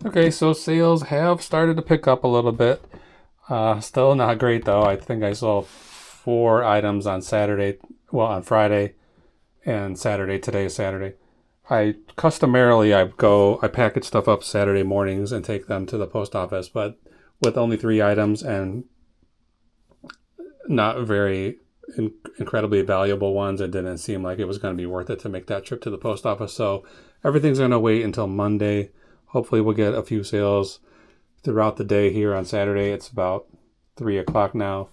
Okay, so sales have started to pick up a little bit. Still not great though. I think I sold 4 items on Saturday, well, on Friday and Saturday. Today is Saturday. I package stuff up Saturday mornings and take them to the post office, but with only 3 items and not very incredibly valuable ones, it didn't seem like it was going to be worth it to make that trip to the post office. So everything's going to wait until Monday. Hopefully we'll get a few sales throughout the day here on Saturday. It's about 3 o'clock now.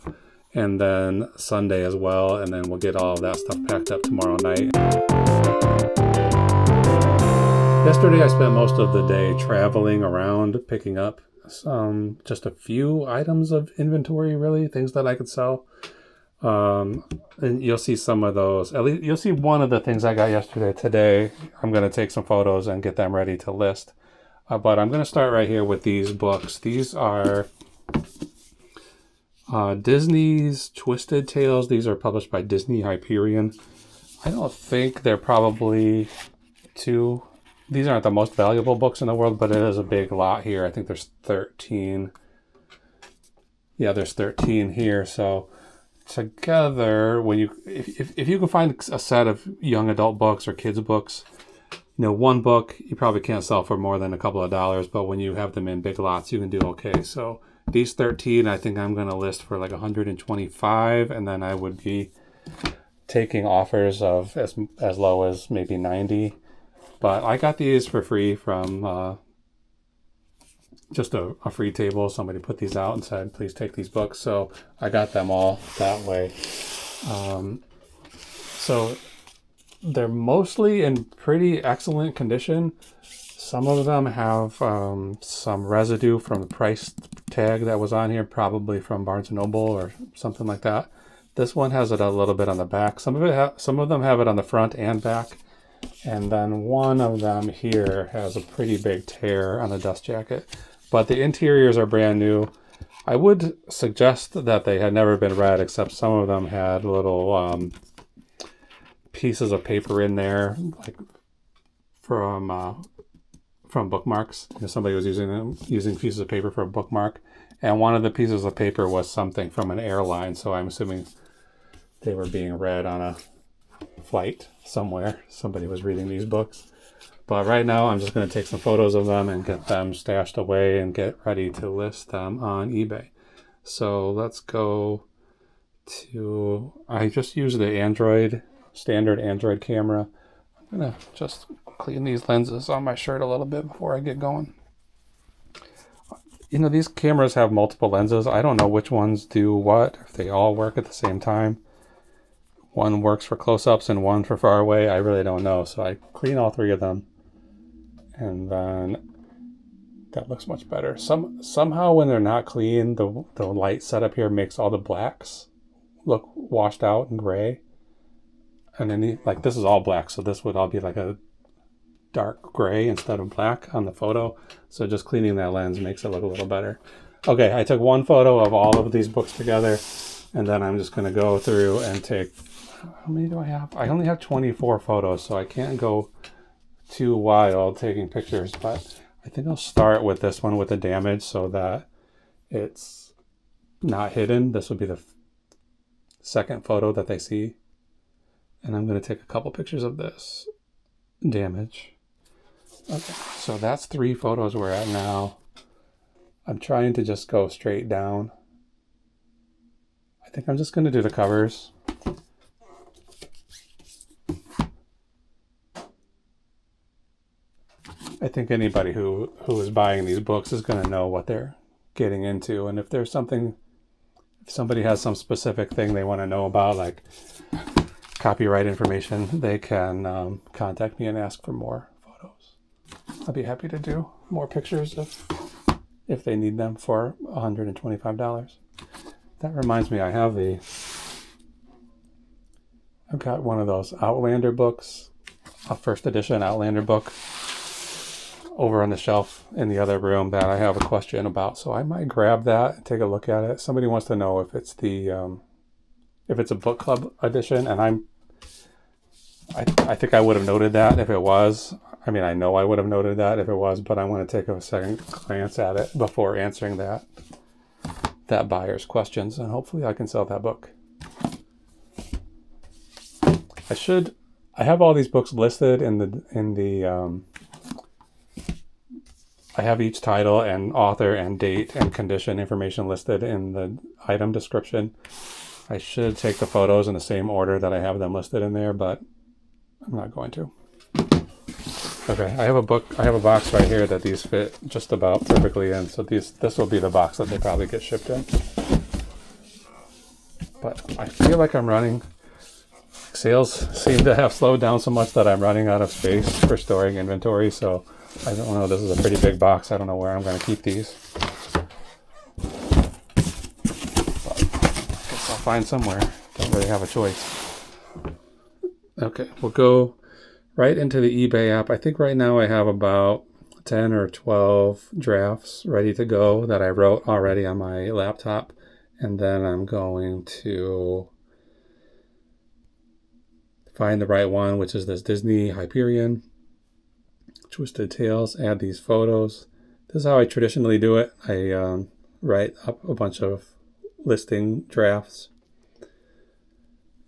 And then Sunday as well. And then we'll get all of that stuff packed up tomorrow night. Yesterday I spent most of the day traveling around, picking up just a few items of inventory, really, things that I could sell. And you'll see some of those. At least you'll see one of the things I got yesterday. Today, I'm going to take some photos and get them ready to list. But I'm going to start right here with these books. These are Disney's Twisted Tales. These are published by Disney Hyperion. I don't think they're probably these aren't the most valuable books in the world, but it is a big lot here. I think there's 13. Yeah, there's 13 here. So together, if you can find a set of young adult books or kids books, one book you probably can't sell for more than a couple of dollars, but when you have them in big lots, you can do okay. So these 13, I think I'm going to list for like 125, and then I would be taking offers of as low as maybe 90. But I got these for free from just a free table. Somebody put these out and said, please take these books. So I got them all that way. So they're mostly in pretty excellent condition. Some of them have some residue from the price tag that was on here, probably from Barnes & Noble or something like that. This one has it a little bit on the back. Some of them have it on the front and back. And then one of them here has a pretty big tear on the dust jacket. But the interiors are brand new. I would suggest that they had never been read, except some of them had little pieces of paper in there, like from bookmarks. Somebody was using pieces of paper for a bookmark. And one of the pieces of paper was something from an airline, so I'm assuming they were being read on a flight somewhere. Somebody was reading these books. But right now I'm just going to take some photos of them and get them stashed away and get ready to list them on eBay. So let's go to, I just used the standard Android camera. I'm going to just clean these lenses on my shirt a little bit before I get going. These cameras have multiple lenses. I don't know which ones do what, if they all work at the same time. One works for close-ups and one for far away. I really don't know. So I clean all 3 of them. And then that looks much better. Somehow when they're not clean, the light setup here makes all the blacks look washed out and gray. And then this is all black. So this would all be like a dark gray instead of black on the photo. So just cleaning that lens makes it look a little better. Okay, I took one photo of all of these books together. And then I'm just going to go through and take, how many do I have? I only have 24 photos, so I can't go too wild taking pictures, but I think I'll start with this one with the damage so that it's not hidden. This would be the second photo that they see. And I'm going to take a couple pictures of this damage. Okay, so that's 3 photos we're at now. I'm trying to just go straight down. I think I'm just going to do the covers. I think anybody who is buying these books is going to know what they're getting into. And if somebody has some specific thing they want to know about, like copyright information, they can contact me and ask for more photos. I'll be happy to do more pictures if they need them for $125. That reminds me, I've got one of those Outlander books, a first edition Outlander book, over on the shelf in the other room that I have a question about. So I might grab that and take a look at it. Somebody wants to know if it's if it's a book club edition, and I think I would have noted that if it was. I mean, I know I would have noted that if it was, but I want to take a second glance at it before answering that buyer's questions, and hopefully I can sell that book. I have all these books listed in the I have each title and author and date and condition information listed in the item description. I should take the photos in the same order that I have them listed in there, but I'm not going to. Okay, I have a box right here that these fit just about perfectly in, so this will be the box that they probably get shipped in. But I feel like I'm running, sales seem to have slowed down so much that I'm running out of space for storing inventory, so I don't know, this is a pretty big box. I don't know where I'm going to keep these. But I guess I'll find somewhere. Don't really have a choice. Okay, we'll go right into the eBay app. I think right now I have about 10 or 12 drafts ready to go that I wrote already on my laptop. And then I'm going to find the right one, which is this Disney Hyperion, Twisted Tales, add these photos. This is how I traditionally do it. I write up a bunch of listing drafts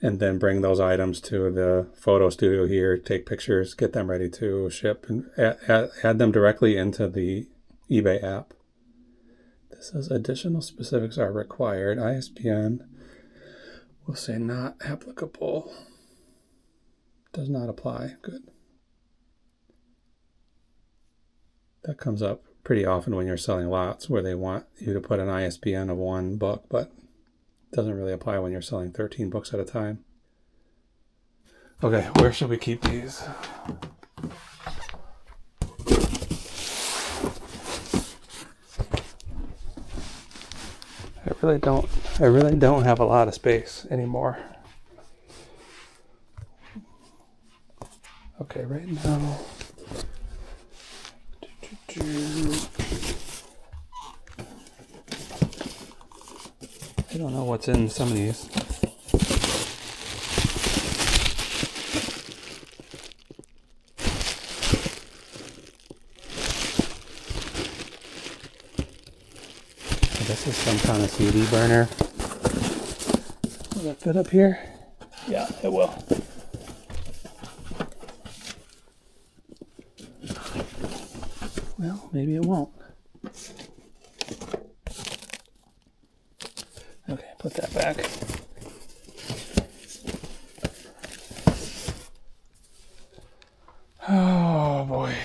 and then bring those items to the photo studio here, take pictures, get them ready to ship, and add them directly into the eBay app. This says additional specifics are required. ISBN, we'll say not applicable. Does not apply. Good. That comes up pretty often when you're selling lots where they want you to put an ISBN of one book, but it doesn't really apply when you're selling 13 books at a time. Okay, where should we keep these? I really don't have a lot of space anymore. Okay, right now. I don't know what's in some of these. This is some kind of CD burner. Will that fit up here? Yeah, it will. Well, maybe it won't. Okay, put that back. Oh boy.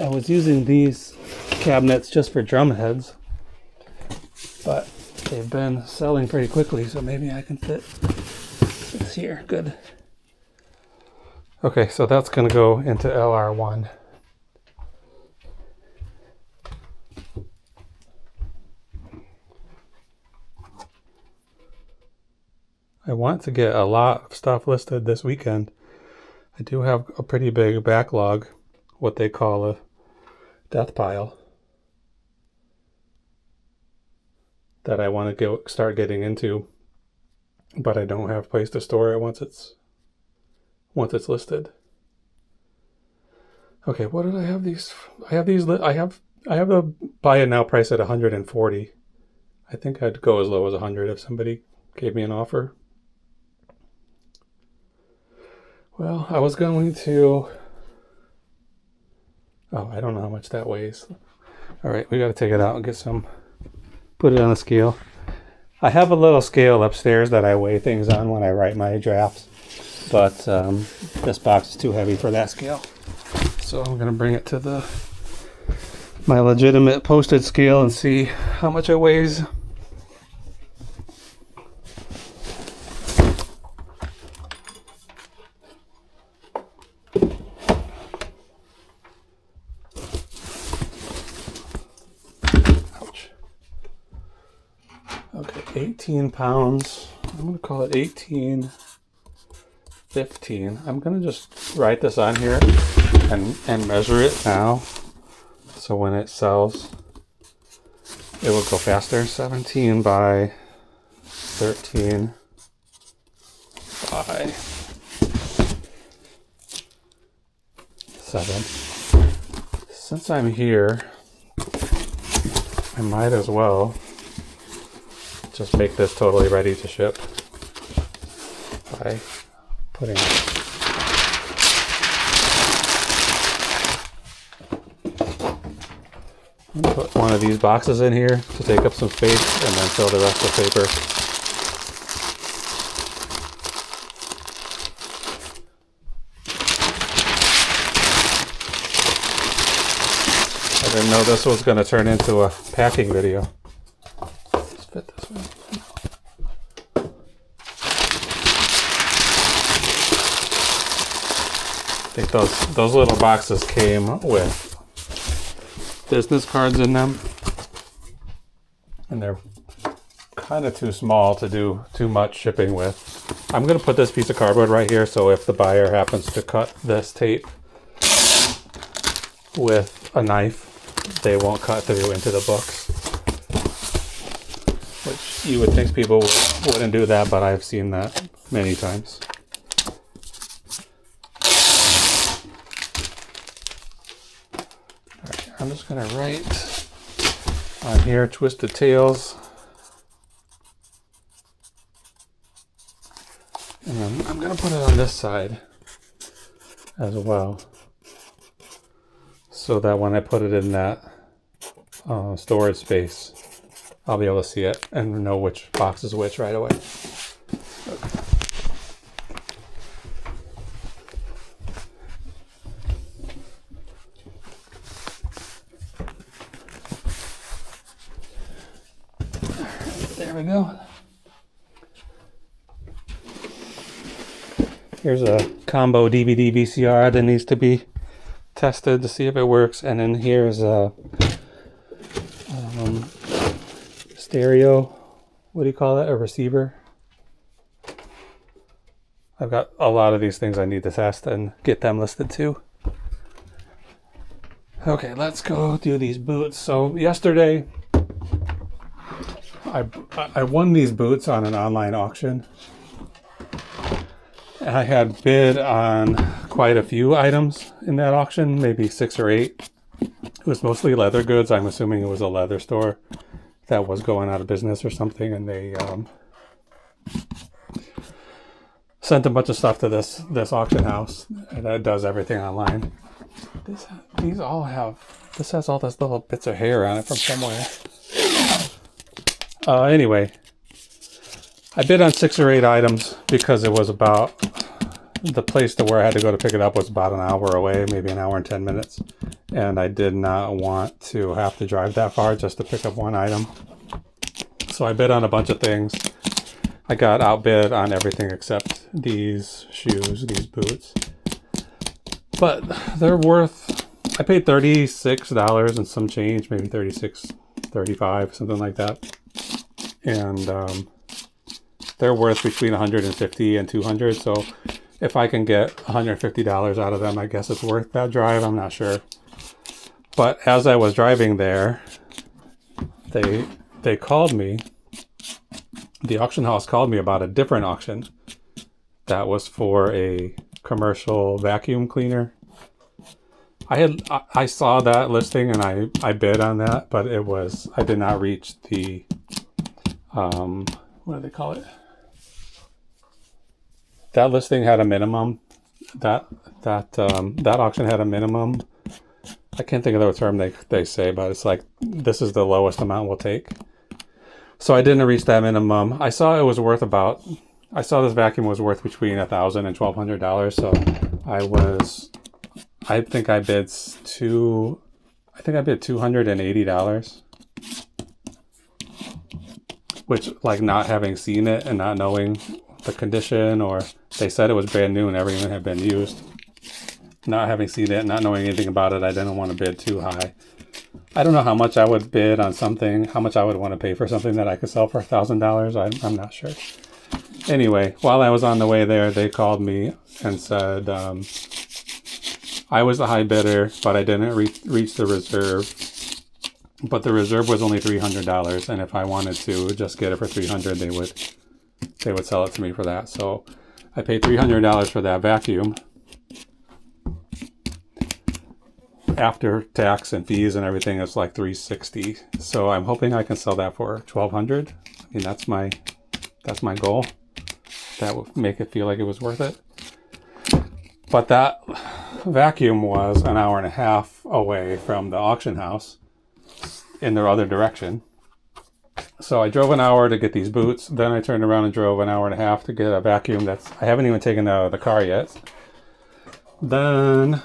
I was using these cabinets just for drum heads, but they've been selling pretty quickly, so maybe I can fit this here. Good. Okay, so that's going to go into LR1. I want to get a lot of stuff listed this weekend. I do have a pretty big backlog, what they call a death pile, that I want to start getting into, but I don't have a place to store it once it's listed. Okay, what did I have these? I have the buy it now price at 140. I think I'd go as low as 100 if somebody gave me an offer. Well, I was going to... Oh, I don't know how much that weighs. All right, we got to take it out and get some... Put it on a scale. I have a little scale upstairs that I weigh things on when I write my drafts, but this box is too heavy for that scale. So I'm going to bring it to my legitimate posted scale and see how much it weighs. Okay, 18 pounds. I'm going to call it 18.15. I'm going to just write this on here and measure it now. So when it sells, it will go faster. 17 by 13 by 7. Since I'm here, I might as well just make this totally ready to ship by putting I'm gonna put one of these boxes in here to take up some space and then fill the rest with paper. I didn't know this was going to turn into a packing video. Let's fit this way. I think those little boxes came with business cards in them, and they're kind of too small to do too much shipping with. I'm going to put this piece of cardboard right here, so if the buyer happens to cut this tape with a knife, they won't cut through into the books. Which you would think people wouldn't do that, but I've seen that many times. Alright, I'm just going to write on here, Twisted Tales. And then I'm going to put it on this side as well, so that when I put it in that storage space, I'll be able to see it and know which box is which right away. Okay. There we go. Here's a combo DVD VCR that needs to be tested to see if it works, and then here's a stereo, what do you call it, a receiver. I've got a lot of these things I need to test and get them listed too. Okay, let's go do these boots. So yesterday I won these boots on an online auction. I had bid on quite a few items in that auction, maybe 6 or 8. It was mostly leather goods. I'm assuming it was a leather store that was going out of business or something, and they sent a bunch of stuff to this auction house that does everything online. These all have, this has all those little bits of hair on it from somewhere. Anyway, I bid on 6 or 8 items because it was about, the place to where I had to go to pick it up was about an hour away, maybe an hour and 10 minutes. And I did not want to have to drive that far just to pick up one item. So I bid on a bunch of things. I got outbid on everything except these shoes, these boots. But they're worth, I paid $36 and some change, maybe $36, $35, something like that. And they're worth between $150 and $200. So if I can get $150 out of them, I guess it's worth that drive. I'm not sure. But as I was driving there, they called me. The auction house called me about a different auction that was for a commercial vacuum cleaner. I saw that listing and I bid on that, but I did not reach the what do they call it? That listing had a minimum. That auction had a minimum. I can't think of the term they say, but it's like, this is the lowest amount we'll take. So I didn't reach that minimum. I saw it was worth I saw this vacuum was worth between $1,000 and $1,200. So I think I bid $280. Which, like, not having seen it and not knowing the condition, or they said it was brand new and never even had been used. Not having seen it, not knowing anything about it, I didn't want to bid too high. I don't know how much I would bid on something, how much I would want to pay for something that I could sell for $1,000. I'm not sure. Anyway, while I was on the way there, they called me and said I was the high bidder, but I didn't reach the reserve. but the reserve was only $300, and if I wanted to just get it for $300, they would sell it to me for that. So I paid $300 for that vacuum. After tax and fees and everything, it's like $360. So I'm hoping I can sell that for $1,200. I mean, that's my goal. That would make it feel like it was worth it. But that vacuum was an hour and a half away from the auction house in the other direction. So I drove an hour to get these boots. Then I turned around and drove an hour and a half to get a vacuum I haven't even taken out of the car yet. Then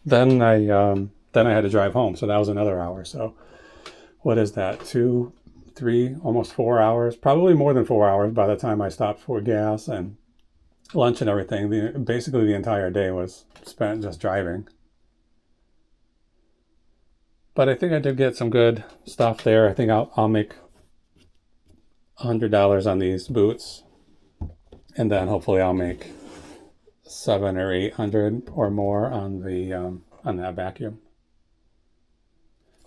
I had to drive home, so that was another hour. So what is that? 2, 3, almost 4 hours, probably more than 4 hours by the time I stopped for gas and lunch and everything. Basically the entire day was spent just driving. But I think I did get some good stuff there. I think I'll make $100 on these boots, and then hopefully I'll make $700 or $800 or more on that vacuum.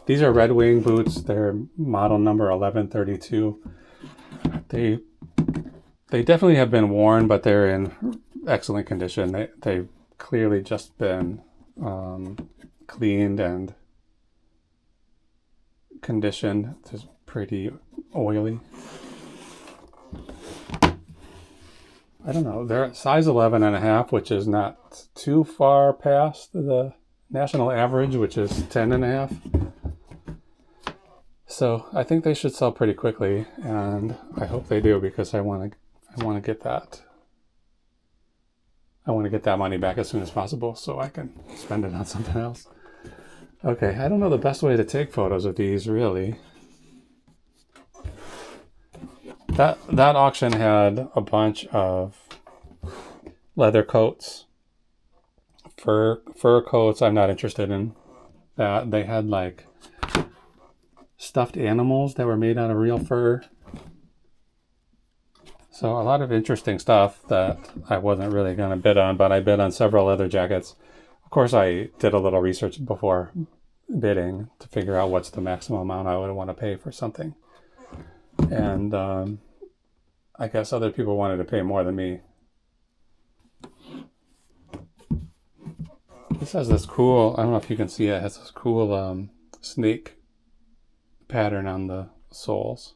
These are Red Wing boots. They're model number 1132. They definitely have been worn, but they're in excellent condition. They've clearly just been cleaned and conditioned. It's pretty oily. I don't know. They're size 11 and a half, which is not too far past the national average, which is 10 and a half. So I think they should sell pretty quickly, and I hope they do, because I want to get that. I want to get that money back as soon as possible so I can spend it on something else. Okay, I don't know the best way to take photos of these, really. That auction had a bunch of leather coats, fur coats. I'm not interested in that. They had like stuffed animals that were made out of real fur. So a lot of interesting stuff that I wasn't really going to bid on, but I bid on several leather jackets. Of course, I did a little research before bidding to figure out what's the maximum amount I would want to pay for something. And I guess other people wanted to pay more than me. This has this cool, I don't know if you can see it, has this cool snake pattern on the soles.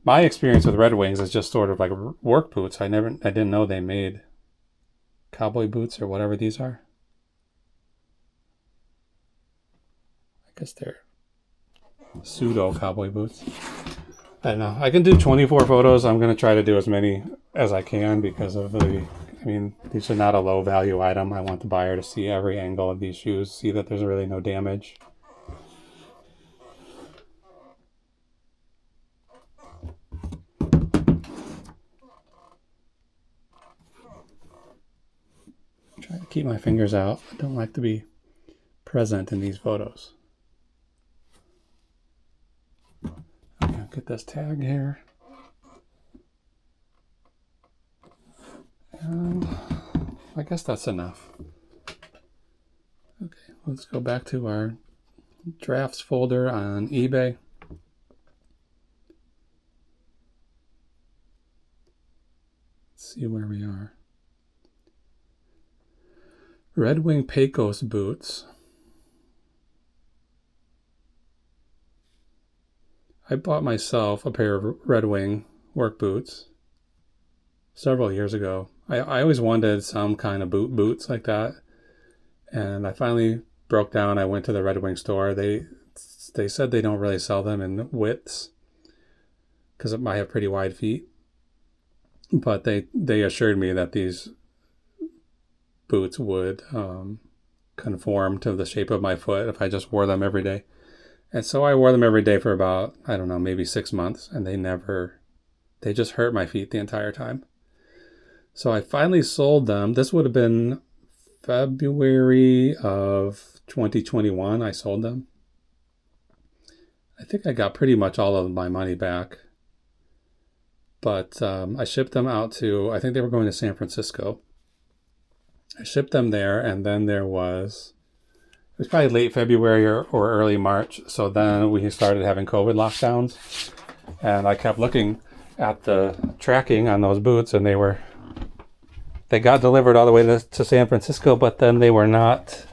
My experience with Red Wings is just sort of like work boots. I didn't know they made cowboy boots or whatever these are. I guess they're pseudo cowboy boots. I don't know. I can do 24 photos. I'm going to try to do as many as I can because of these are not a low value item. I want the buyer to see every angle of these shoes, see that there's really no damage. Try to keep my fingers out. I don't like to be present in these photos. Okay, I'll get this tag here. And I guess that's enough. Okay, let's go back to our drafts folder on eBay. Let's see where we are. Red Wing Pecos boots. I bought myself a pair of Red Wing work boots several years ago. I always wanted some kind of boots like that, and I finally broke down. I went to the Red Wing store. They said they don't really sell them in widths because I have pretty wide feet, but they assured me that these boots would conform to the shape of my foot if I just wore them every day. And so I wore them every day for about, I don't know, maybe 6 months, and they just hurt my feet the entire time. So I finally sold them. This would have been February of 2021. I sold them. I think I got pretty much all of my money back. But I shipped them out to, I think they were going to San Francisco. I shipped them there, and then it was probably late February or early March. So then we started having COVID lockdowns, and I kept looking at the tracking on those boots, and they got delivered all the way to San Francisco, but then they were not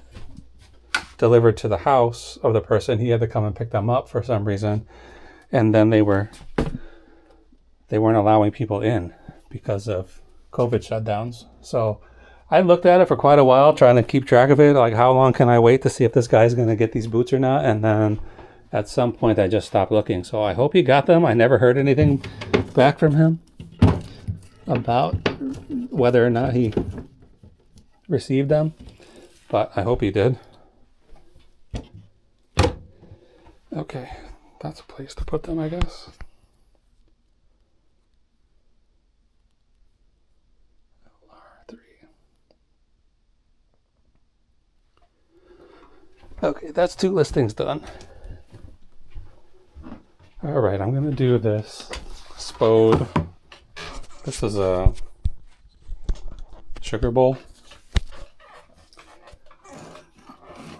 delivered to the house of the person. He had to come and pick them up for some reason, and then they weren't allowing people in because of COVID shutdowns. So I looked at it for quite a while, trying to keep track of it. Like, how long can I wait to see if this guy's going to get these boots or not? And then at some point, I just stopped looking. So I hope he got them. I never heard anything back from him about whether or not he received them, but I hope he did. Okay, that's a place to put them, I guess. Okay, that's 2 listings done. All right, I'm going to do this Spode. This is a sugar bowl.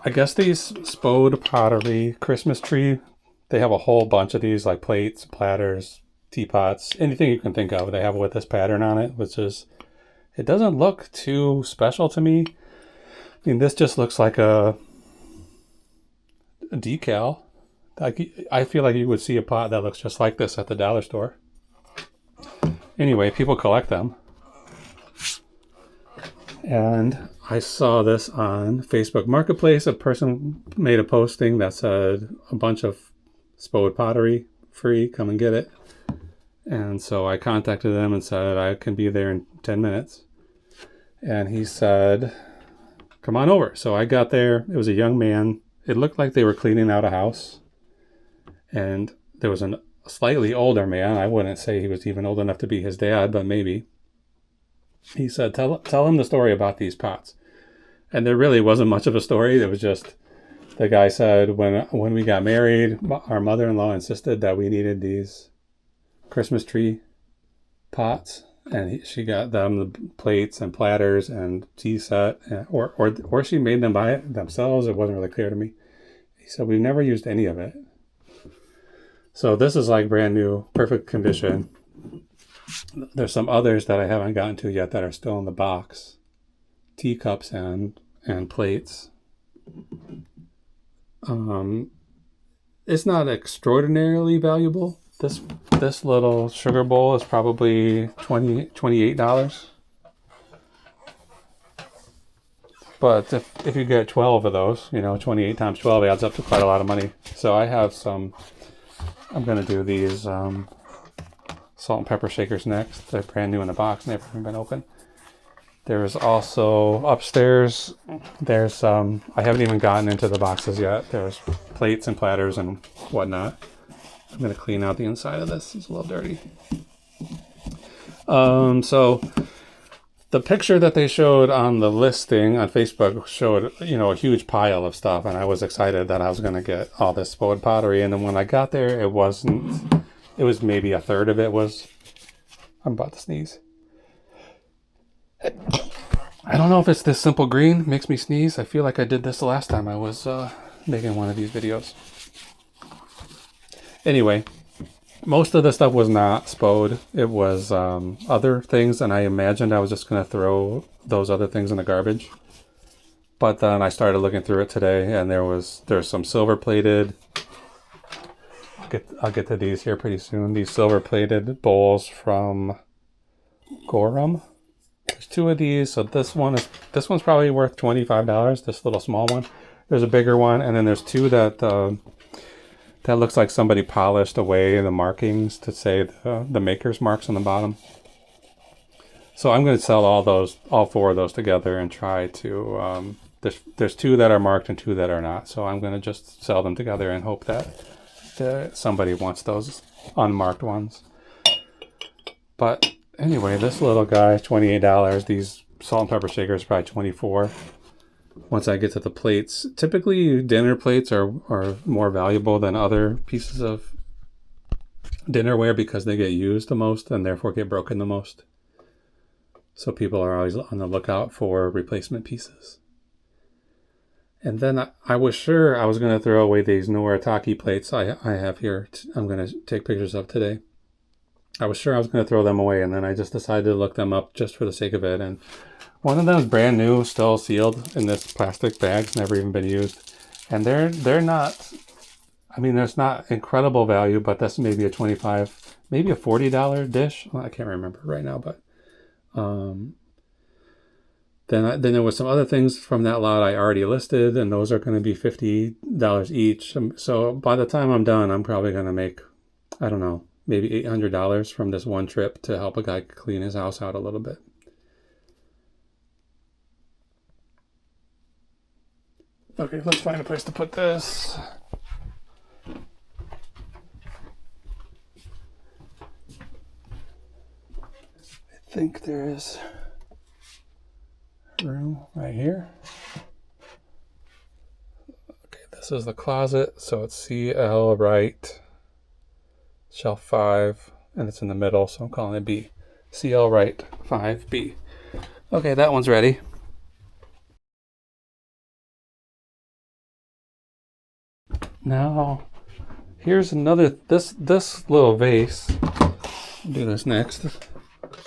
I guess these Spode pottery Christmas tree, they have a whole bunch of these, like plates, platters, teapots, anything you can think of. They have with this pattern on it, which is, it doesn't look too special to me. I mean, this just looks like a decal. I feel like you would see a pot that looks just like this at the dollar store. Anyway, people collect them. And I saw this on Facebook Marketplace. A person made a posting that said a bunch of Spode pottery free, come and get it. And so I contacted them and said I can be there in 10 minutes. And he said, come on over. So I got there. It was a young man. It looked like they were cleaning out a house. And there was a slightly older man. I wouldn't say he was even old enough to be his dad, but maybe. He said, tell him the story about these pots. And there really wasn't much of a story. It was just, the guy said, when we got married, our mother-in-law insisted that we needed these Christmas tree pots. And she got them the plates and platters and tea set, or she made them by themselves. It wasn't really clear to me. He said, we've never used any of it. So this is like brand new, perfect condition. There's some others that I haven't gotten to yet that are still in the box. Teacups and plates. It's not extraordinarily valuable. This little sugar bowl is probably $28. But if you get 12 of those, 28 times 12 adds up to quite a lot of money. So I have some, I'm going to do these salt and pepper shakers next. They're brand new in the box, never been open. There's also upstairs, there's I haven't even gotten into the boxes yet. There's plates and platters and whatnot. I'm going to clean out the inside of this. It's a little dirty. So the picture that they showed on the listing on Facebook showed, a huge pile of stuff, and I was excited that I was going to get all this Spode pottery. And then when I got there, it was maybe a third of it was, I'm about to sneeze. I don't know if it's this simple green makes me sneeze. I feel like I did this the last time I was making one of these videos. Anyway, most of the stuff was not Spode. It was other things, and I imagined I was just going to throw those other things in the garbage. But then I started looking through it today, and there's some silver-plated. I'll get to these here pretty soon. These silver-plated bowls from Gorham. There's 2 of these, so this one's probably worth $25. This little small one. There's a bigger one, and then there's 2 that looks like somebody polished away the markings to say the maker's marks on the bottom. So I'm going to sell all 4 of those together and try to. There's 2 that are marked and 2 that are not. So I'm going to just sell them together and hope that somebody wants those unmarked ones. But anyway, this little guy, $28. These salt and pepper shakers probably $24. Once I get to the plates, typically dinner plates are more valuable than other pieces of dinnerware because they get used the most and therefore get broken the most. So people are always on the lookout for replacement pieces. And then I was sure I was going to throw away these Noritake plates I have here. I'm going to take pictures of today. I was sure I was going to throw them away, and then I just decided to look them up just for the sake of it. And one of them is brand new, still sealed in this plastic bag. It's never even been used. And they're not, I mean, there's not incredible value, but that's maybe a $25, maybe a $40 dish. Well, I can't remember right now, but then there was some other things from that lot I already listed, and those are going to be $50 each. So by the time I'm done, I'm probably going to make, I don't know, maybe $800 from this one trip to help a guy clean his house out a little bit. Okay, let's find a place to put this. I think there is room right here. Okay, this is the closet, so it's CL right, shelf 5, and it's in the middle, so I'm calling it B. CL right 5B. Okay, that one's ready. Now, here's another, this little vase. I'll do this next.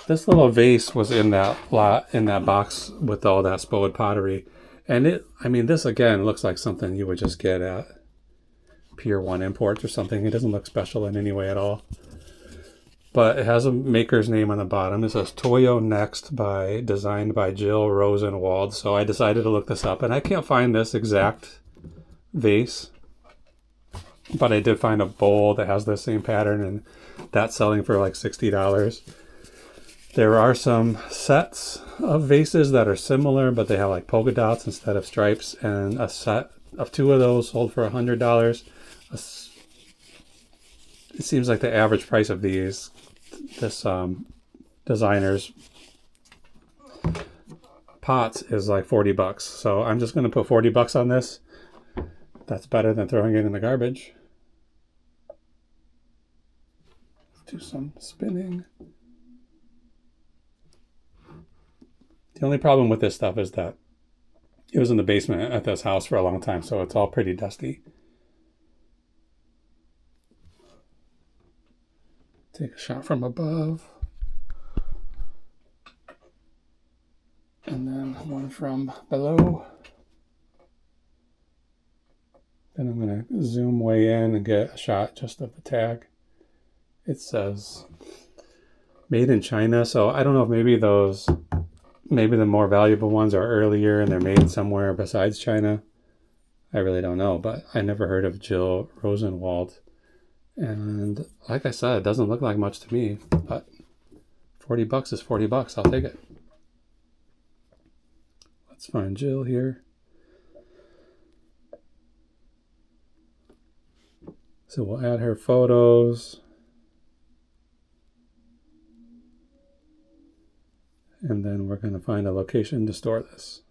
This little vase was in that box with all that Spode pottery. And this again looks like something you would just get at Pier 1 Imports or something. It doesn't look special in any way at all. But it has a maker's name on the bottom. It says Toyo Next designed by Jill Rosenwald. So I decided to look this up, and I can't find this exact vase. But I did find a bowl that has the same pattern, and that's selling for like $60. There are some sets of vases that are similar, but they have like polka dots instead of stripes, and a set of 2 of those sold for $100. It seems like the average price of this designer's pots is like $40. So I'm just going to put $40 on this. That's better than throwing it in the garbage. Let's do some spinning. The only problem with this stuff is that it was in the basement at this house for a long time, so it's all pretty dusty. Take a shot from above. And then one from below. Then I'm going to zoom way in and get a shot just of the tag. It says made in China, so I don't know if maybe the more valuable ones are earlier and they're made somewhere besides China. I really don't know, but I never heard of Jill Rosenwald. And like I said, it doesn't look like much to me, but $40 is $40. I'll take it. Let's find Jill here. So we'll add her photos. And then we're going to find a location to store this.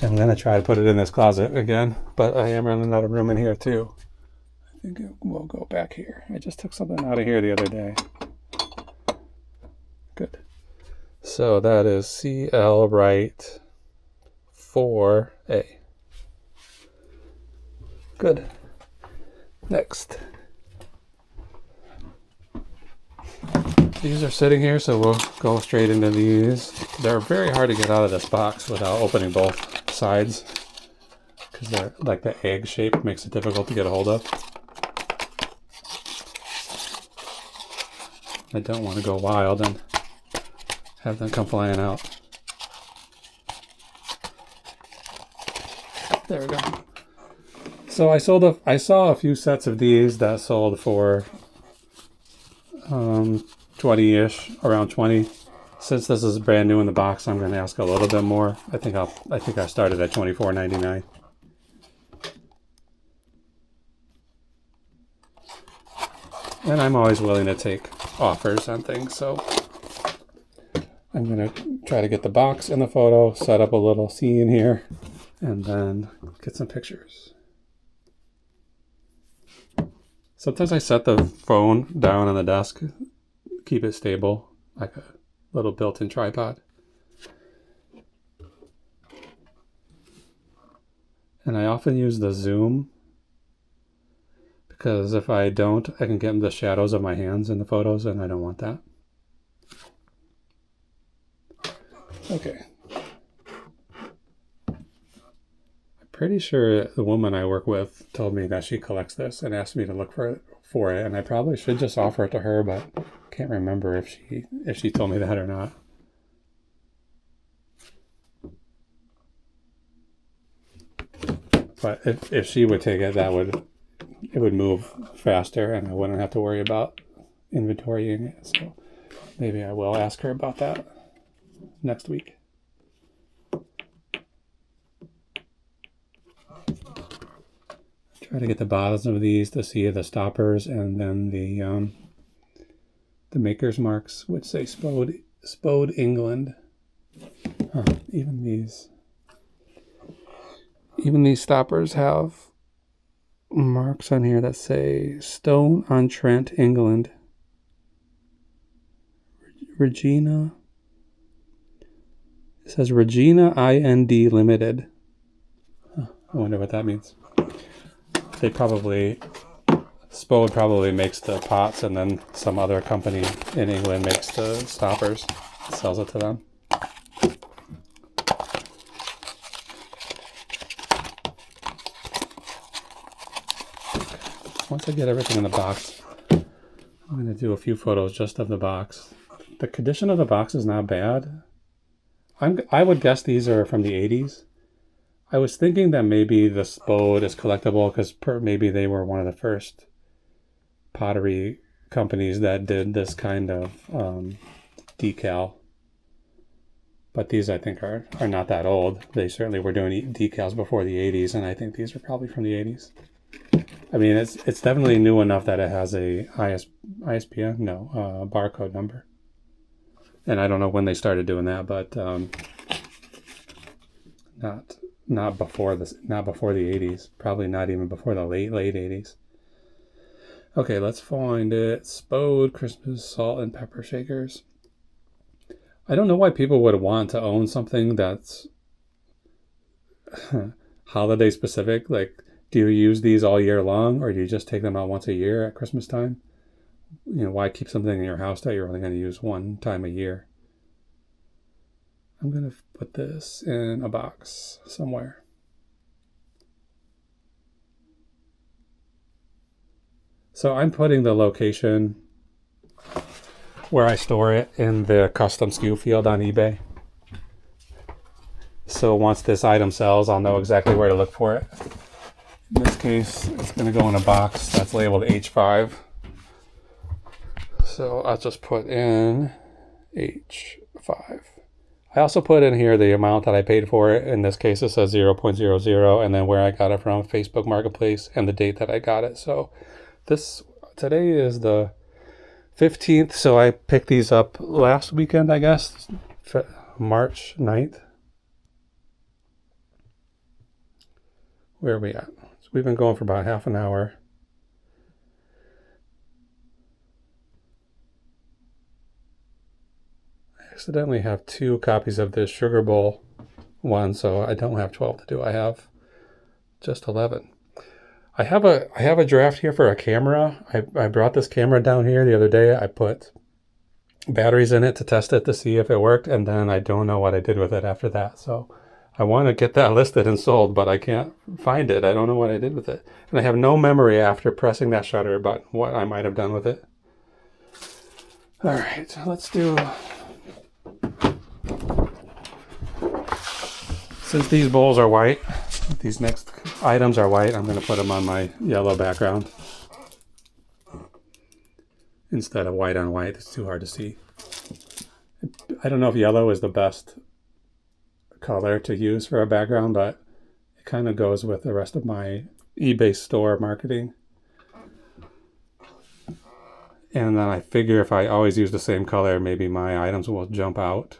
I'm going to try to put it in this closet again, but I am running out of room in here too. I think it will go back here. I just took something out of here the other day. Good. So that is CL right 4A. Good. Next. These are sitting here, so we'll go straight into these. They're very hard to get out of this box without opening both sides, because they're like the egg shape makes it difficult to get a hold of. I don't want to go wild and have them come flying out. There we go. So I saw a few sets of these that sold for 20-ish, around 20. Since this is brand new in the box, I'm going to ask a little bit more. I think I started at $24.99. And I'm always willing to take offers on things, so I'm going to try to get the box and the photo, set up a little scene here, and then get some pictures. Sometimes I set the phone down on the desk, keep it stable, like a little built-in tripod. And I often use the zoom because if I don't, I can get the shadows of my hands in the photos, and I don't want that. Okay. I'm pretty sure the woman I work with told me that she collects this and asked me to look for it, and I probably should just offer it to her, but can't remember if she told me that or not. But if she would take it, it would move faster, and I wouldn't have to worry about inventorying it. So maybe I will ask her about that next week. Try to get the bottoms of these to see the stoppers, and then the maker's marks, which say Spode England. Even these stoppers have marks on here that say Stone-on-Trent, England. Regina. It says Regina IND Limited. I wonder what that means. Spode probably makes the pots, and then some other company in England makes the stoppers, sells it to them. Once I get everything in the box, I'm going to do a few photos just of the box. The condition of the box is not bad. I would guess these are from the 80s. I was thinking that maybe the Spode is collectible because maybe they were one of the first pottery companies that did this kind of decal. But these, I think, are not that old. They certainly were doing decals before the 80s, and I think these are probably from the 80s. I mean, it's definitely new enough that it has a ISBN? No, barcode number. And I don't know when they started doing that, but not before the 80s. Probably not even before the late 80s. Okay, let's find it. Spode Christmas salt and pepper shakers. I don't know why people would want to own something that's holiday specific. Like, do you use these all year long, or do you just take them out once a year at Christmas time? You know, why keep something in your house that you're only going to use one time a year? I'm going to put this in a box somewhere. So I'm putting the location where I store it in the custom SKU field on eBay. So once this item sells, I'll know exactly where to look for it. In this case, it's going to go in a box that's labeled H5. So I'll just put in H5. I also put in here the amount that I paid for it. In this case, it says 0.00, and then where I got it from, Facebook Marketplace, and the date that I got it. So today is the 15th, so I picked these up last weekend, I guess, March 9th. Where are we at? So we've been going for about half an hour. I accidentally have 2 copies of this Sugar Bowl one, so I don't have 12 to do. I have just 11. I have a draft here for a camera. I brought this camera down here the other day. I put batteries in it to test it to see if it worked, and then I don't know what I did with it after that. So I want to get that listed and sold, but I can't find it. I don't know what I did with it. And I have no memory after pressing that shutter button what I might have done with it. All right, let's do... Since these bowls are white, these next items are white, I'm going to put them on my yellow background instead of white on white. It's too hard to see. I don't know if yellow is the best color to use for a background, but it kind of goes with the rest of my eBay store marketing. And then I figure if I always use the same color, maybe my items will jump out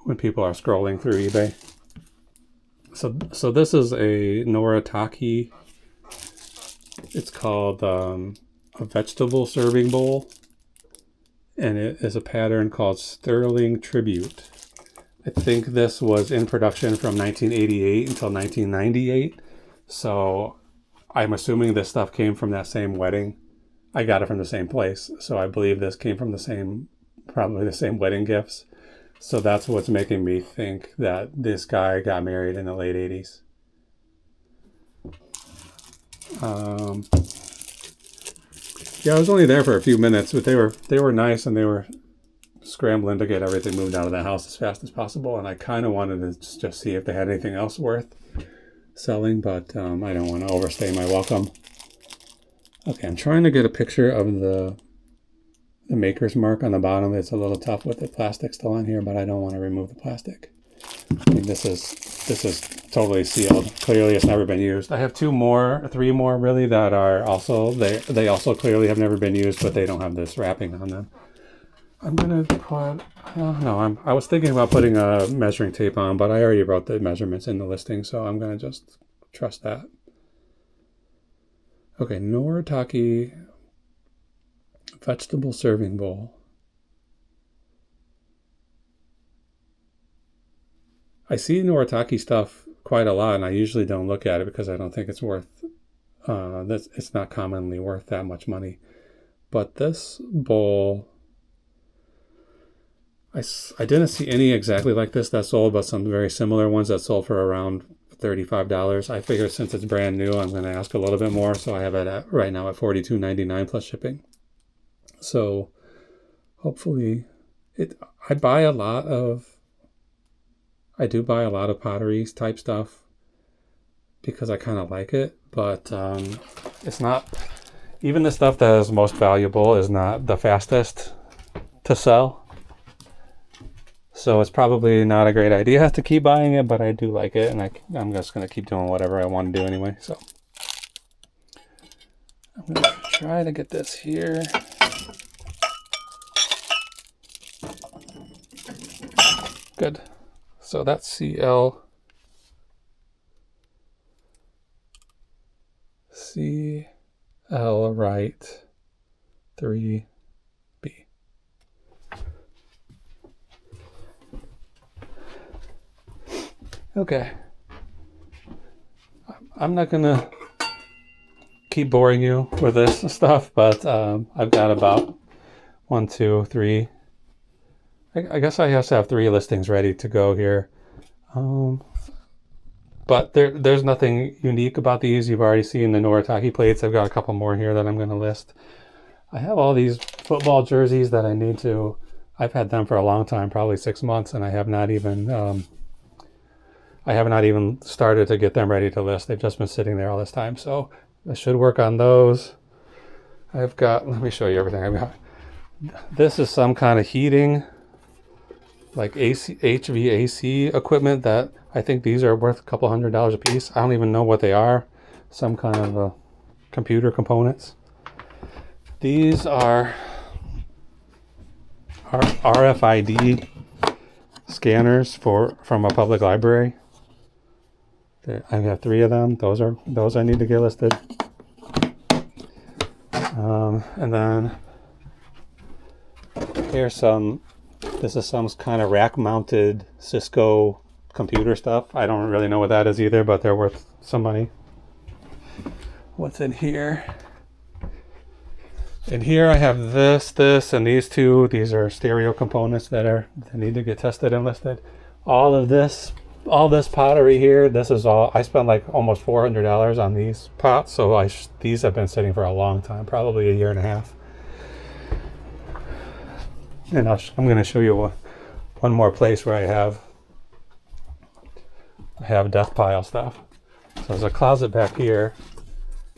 when people are scrolling through eBay. So this is a Noritake. It's called a vegetable serving bowl, and it is a pattern called Sterling Tribute. I think this was in production from 1988 until 1998, so I'm assuming this stuff came from that same wedding. I got it from the same place, so I believe this came from probably the same wedding gifts. So that's what's making me think that this guy got married in the late 80s. Yeah, I was only there for a few minutes, but they were nice, and they were scrambling to get everything moved out of the house as fast as possible. And I kind of wanted to just see if they had anything else worth selling, but I don't want to overstay my welcome. Okay, I'm trying to get a picture of the maker's mark on the bottom. It's a little tough with the plastic still on here, but I don't want to remove the plastic. I mean, this is totally sealed. Clearly it's never been used. I have three more really that are also, they also clearly have never been used, but they don't have this wrapping on them. I'm gonna put, I was thinking about putting a measuring tape on, but I already wrote the measurements in the listing, so I'm gonna just trust that. Okay, Noritake vegetable serving bowl. I see Noritake stuff quite a lot, and I usually don't look at it because I don't think it's worth, it's not commonly worth that much money. But this bowl, I didn't see any exactly like this that sold, but some very similar ones that sold for around $35. I figured since it's brand new, I'm going to ask a little bit more, so I have it right now at $42.99 plus shipping. So hopefully, I do buy a lot of pottery type stuff because I kind of like it, but it's not, even the stuff that is most valuable is not the fastest to sell. So it's probably not a great idea to keep buying it, but I do like it, and I'm just going to keep doing whatever I want to do anyway. So I'm going to try to get this here. Good. So that's CL right 3B. Okay. I'm not gonna keep boring you with this stuff, but I've got about 1, 2, 3. I guess I have to have 3 listings ready to go here. But there's nothing unique about these. You've already seen the Noritake plates. I've got a couple more here that I'm going to list. I have all these football jerseys that I need to. I've had them for a long time, probably 6 months, and I have not even started to get them ready to list. They've just been sitting there all this time, so I should work on those. I've got, let me show you everything I've got. This is some kind of heating, like HVAC equipment that I think these are worth a couple $100 a piece. I don't even know what they are. Some kind of computer components. These are RFID scanners from a public library. I have 3 of them. Those I need to get listed. And then here's some. This is some kind of rack-mounted Cisco computer stuff. I don't really know what that is either, but they're worth some money. What's in here? In here I have this, and these 2. These are stereo components that need to get tested and listed. All this pottery here, this is all, I spent like almost $400 on these pots, so these have been sitting for a long time, probably a year and a half. And I'm going to show you one more place where I have death pile stuff. So there's a closet back here,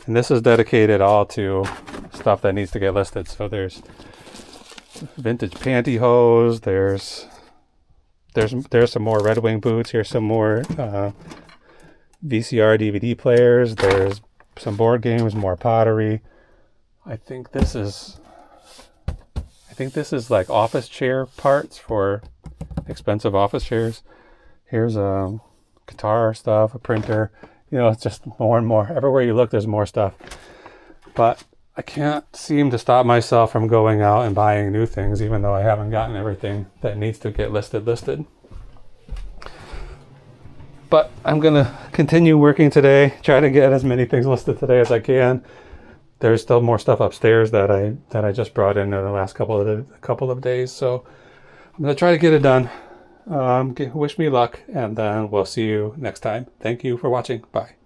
and this is dedicated all to stuff that needs to get listed. So there's vintage pantyhose, there's some more Red Wing boots. Here's some more VCR DVD players. There's some board games, more pottery. I think this is like office chair parts for expensive office chairs. Here's a guitar stuff, a printer. You know, it's just more and more. Everywhere you look, there's more stuff. But I can't seem to stop myself from going out and buying new things, even though I haven't gotten everything that needs to get listed. But I'm gonna continue working today, try to get as many things listed today as I can. There's still more stuff upstairs that I just brought in the last couple of days, so I'm gonna try to get it done. Wish me luck, and then we'll see you next time. Thank you for watching. Bye.